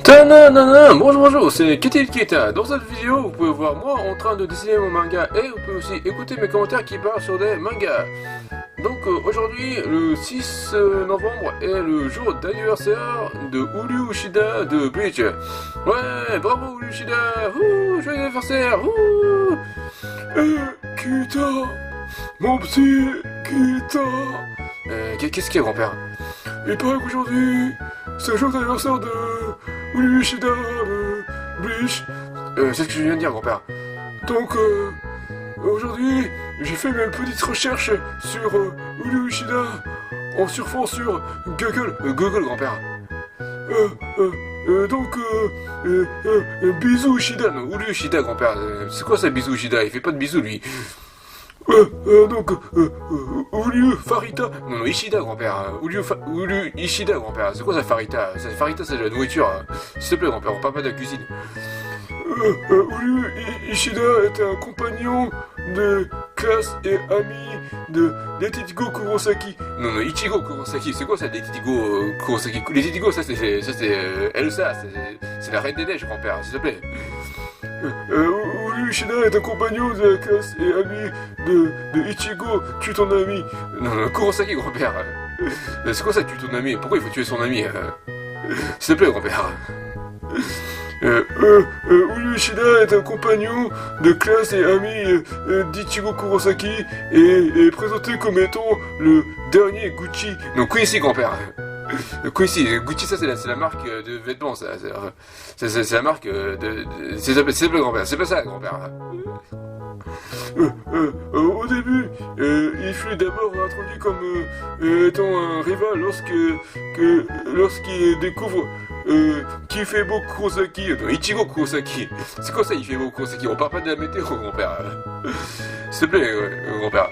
Tananana, bonjour, c'est Ketil Kita. Dans cette vidéo, vous pouvez voir moi en train de dessiner mon manga et vous pouvez aussi écouter mes commentaires qui parlent sur des mangas. Donc aujourd'hui, le 6 novembre est le jour d'anniversaire de Uru Ushida de Bleach. Ouais, bravo Uru Ushida, joyeux anniversaire, Kita, mon petit Kita. Qu'est-ce qu'il y a, grand-père? Il paraît qu'aujourd'hui, c'est le jour d'anniversaire de Uru Ushida de Bleach. C'est ce que je viens de dire, grand-père. Donc, aujourd'hui, j'ai fait mes petites recherches sur Uru Ushida en surfant sur Google. Google, grand-père. Bisous Ushida, non, Uru Ushida, grand-père. C'est quoi ça, bisous Ushida? Il fait pas de bisous, lui. Uru Farita. Non, Ishida, grand-père. Uru Ishida, grand-père. C'est quoi ça, Farita? Farita, c'est de la nourriture. S'il te plaît, grand-père, on parle pas de la cuisine. Uru Ishida est un compagnon de classe et ami de Letitigo Kurosaki. Non, Ichigo Kurosaki. C'est quoi ça, Letitigo Kurosaki? Letitigo, ça, c'est Elsa. C'est la reine des neiges, grand-père, s'il te plaît. Uru Ushida est un compagnon de la classe et ami de Ichigo, tue ton ami. Non, Kurosaki, grand-père. C'est quoi ça, tue ton ami? Pourquoi il faut tuer son ami? S'il te plaît, grand-père. Uru Ushida est un compagnon de classe et ami d'Ichigo Kurosaki et est présenté comme étant le dernier Gucci. Non, Quincy, grand-père. Quincy, Gucci, ça c'est la marque de vêtements, ça. C'est la marque c'est le grand-père, c'est pas ça, grand-père. Au début, il fut d'abord introduit comme étant un rival lorsqu'il découvre Kifebo Kurosaki, Ichigo Kurosaki. C'est quoi ça, Ifebo Kurosaki? On parle pas de la météo, grand-père. S'il te plaît, grand-père.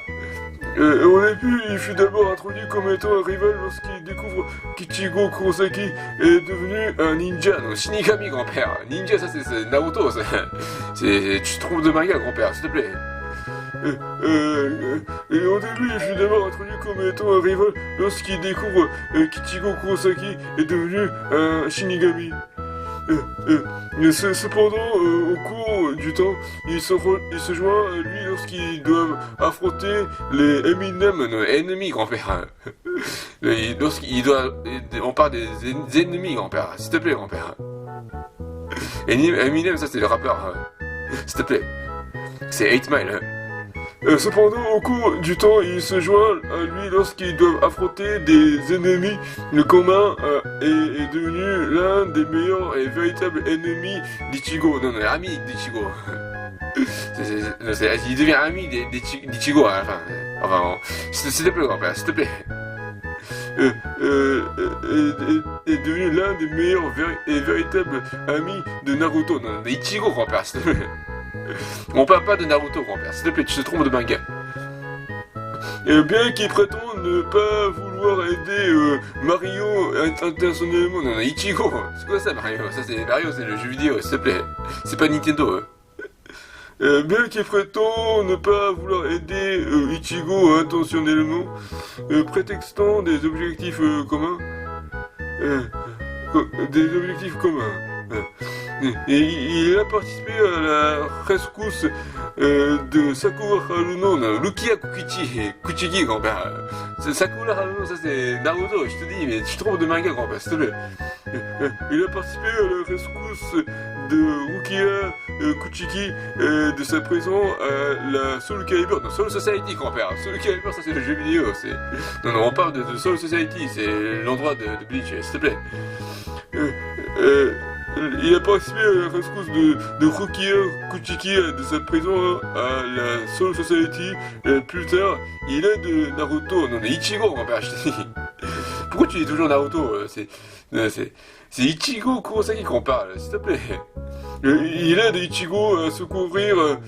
Au début, il fut d'abord introduit comme étant un rival lorsqu'il découvre qu'Ichigo Kurosaki est devenu un ninja, non, Shinigami, grand-père. Ninja, ça c'est Naruto, ça. Tu te trompes de manga, grand-père, s'il te plaît. Et au début, il fut d'abord introduit comme étant un rival lorsqu'il découvre qu'Ichigo Kurosaki est devenu un Shinigami. Cependant, au cours du temps, il se joint à lui lorsqu'ils doivent affronter les Eminem, nos ennemis, grand-père. On parle des ennemis, grand-père. S'il te plaît, grand-père. Eminem, ça c'est le rappeur. S'il te plaît. C'est 8 Mile. Cependant, au cours du temps, il se joint à lui lorsqu'ils doivent affronter des ennemis. Le commun est devenu l'un des meilleurs et véritables ennemis d'Ichigo. Non, ami d'Ichigo. Il devient ami d'Ichigo à la fin. Enfin, s'il te plaît, grand-père, s'il te plaît. Est devenu l'un des meilleurs et véritables amis de Naruto. Non, d'Ichigo, grand-père, s'il te plaît. On parle pas de Naruto, grand-père, s'il te plaît, tu te trompes de manga. Bien qu'il prétende ne pas vouloir aider Mario intentionnellement, non, Ichigo, c'est quoi ça, Mario? Mario, c'est le jeu vidéo, s'il te plaît, c'est pas Nintendo. Bien qu'il prétend ne pas vouloir aider Ichigo intentionnellement, prétextant des objectifs communs, Et il a participé à la rescousse de Sakura Haruno, Rukia Kuchigi, grand-père. Sakura Haruno, ça c'est Naruto, je te dis, mais tu te trompes de manga, grand-père, s'il te plaît. Il a participé à la rescousse de Rukia Kuchigi de sa prison à la Soul Calibur. Non, Soul Society, grand-père. Soul Calibur, ça c'est le jeu vidéo. Non, on parle de Soul Society, c'est l'endroit de Bleach, s'il te plaît. Il a participé à la rescousse de Rukia Kuchiki de sa prison à la Soul Society. Plus tard, il est de Naruto. Non, mais Ichigo, grand-père, je te dis. Pourquoi tu dis toujours Naruto? C'est Ichigo Kurosaki qu'on parle, s'il te plaît. Il aide Ichigo à secourir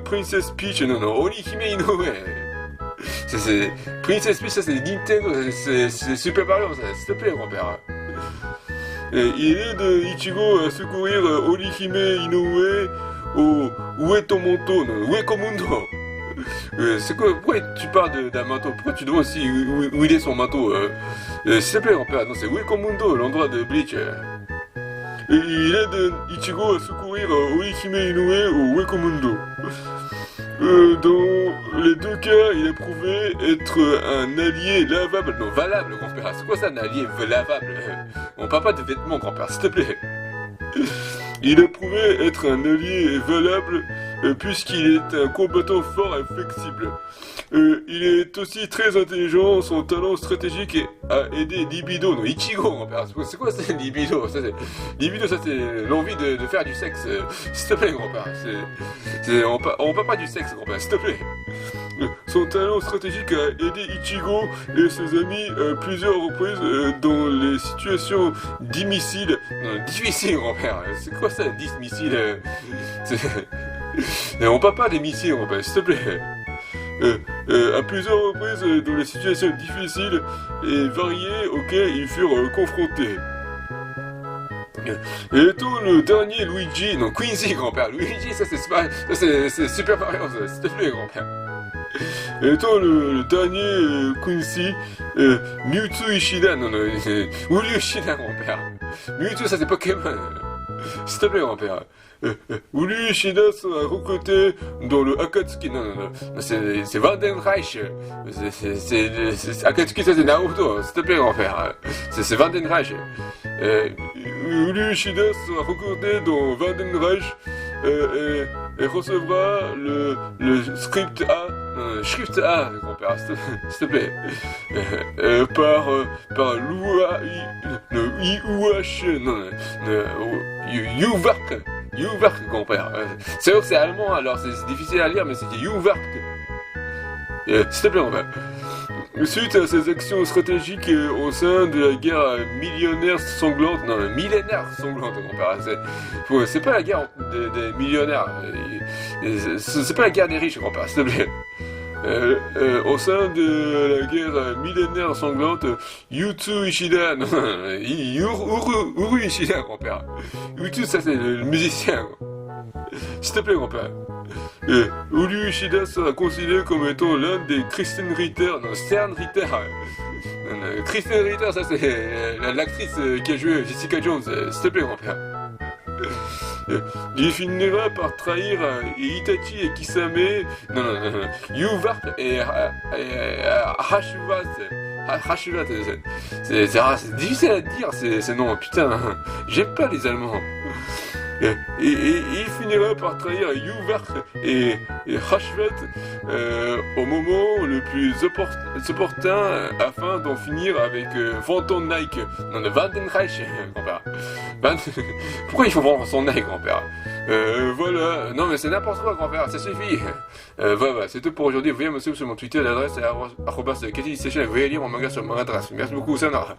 Princess Peach. Non, Orihime Inoue. Princess Peach, ça c'est Nintendo, c'est Super Mario, s'il te plaît, grand-père. Il aide Ichigo à secourir Orihime Inoue au Uetomoto, Uekomundo. C'est quoi? Pourquoi tu parles d'un manteau? Pourquoi tu demandes aussi où il est son manteau? S'il te plaît, grand-père, non, c'est Uekomundo, l'endroit de Bleach. Et il aide Ichigo à secourir Orihime Inoue au Wekomundo. Dans les deux cas, il a prouvé être un allié lavable, non valable, grand-père. C'est quoi ça, un allié lavable? On parle pas de vêtements, grand-père, s'il te plaît. Il a prouvé être un allié valable puisqu'il est un combattant fort et flexible. Il est aussi très intelligent, son talent stratégique a aidé Libido, non Ichigo, grand-père. C'est quoi ça, Libido? Libido, ça c'est l'envie de faire du sexe. S'il te plaît, grand-père. On parle pas du sexe, grand-père, s'il te plaît. Son talent stratégique a aidé Ichigo et ses amis plusieurs reprises dans les situations difficiles. Non, difficiles, grand-père. C'est quoi ça, difficile? On parle pas des missiles, grand-père, s'il te plaît. À plusieurs reprises dans les situations difficiles et variées auxquelles ils furent confrontés. Et étant le dernier Luigi, non Quincy, grand-père, Luigi ça c'est Super Mario, s'il te plaît, grand-père. Étant le dernier Quincy, Mewtwo Ishida, non, Uru Ishida, grand-père. Mewtwo ça c'est Pokémon, s'il te plaît, grand-père. Uru Ishida sera recruté dans le Akatsuki, non, c'est Vandenreich. Akatsuki ça c'est Naruto, s'il te plaît, grand-père. C'est Vandenreich. Uru Ishida sera recruté dans Vandenreich et recevra le script A, grand-père, s'il te plaît, par Yuvark, grand-père. C'est vrai que c'est allemand, alors c'est difficile à lire, mais c'est Yuvark. S'il te plaît, grand-père. Suite à ses actions stratégiques au sein de la guerre millénaire sanglante, grand-père, c'est pas la guerre des millionnaires, c'est pas la guerre des riches, grand-père, s'il te plaît. Au sein de la guerre millénaire sanglante, Yutsu Ishida, Uru Ishida, grand-père. Yutsu, ça c'est le musicien, s'il te plaît, grand-père. Uru Ishida sera considéré comme étant l'un des Kristen Ritter, non, Stern Ritter. Kristen Ritter, ça c'est l'actrice qui a joué Jessica Jones, s'il te plaît, grand-père. Il finira par trahir Itachi et Kisame, Yuvark et Hashivat. C'est difficile à dire ces noms, putain, j'aime pas les Allemands. Et il finira par trahir Yuvark et Hashvat au moment le plus opportun afin d'en finir avec Phantom Nike. Non, de Vandenreich, grand-père. Pourquoi il faut vendre son Nike, grand-père? Voilà, non mais c'est n'importe quoi, grand-père, ça suffit. Voilà, c'est tout pour aujourd'hui. Vous pouvez me suivre sur mon Twitter, l'adresse est @KTStation. Vous pouvez lire mon manga sur mon adresse. Merci beaucoup, Sana.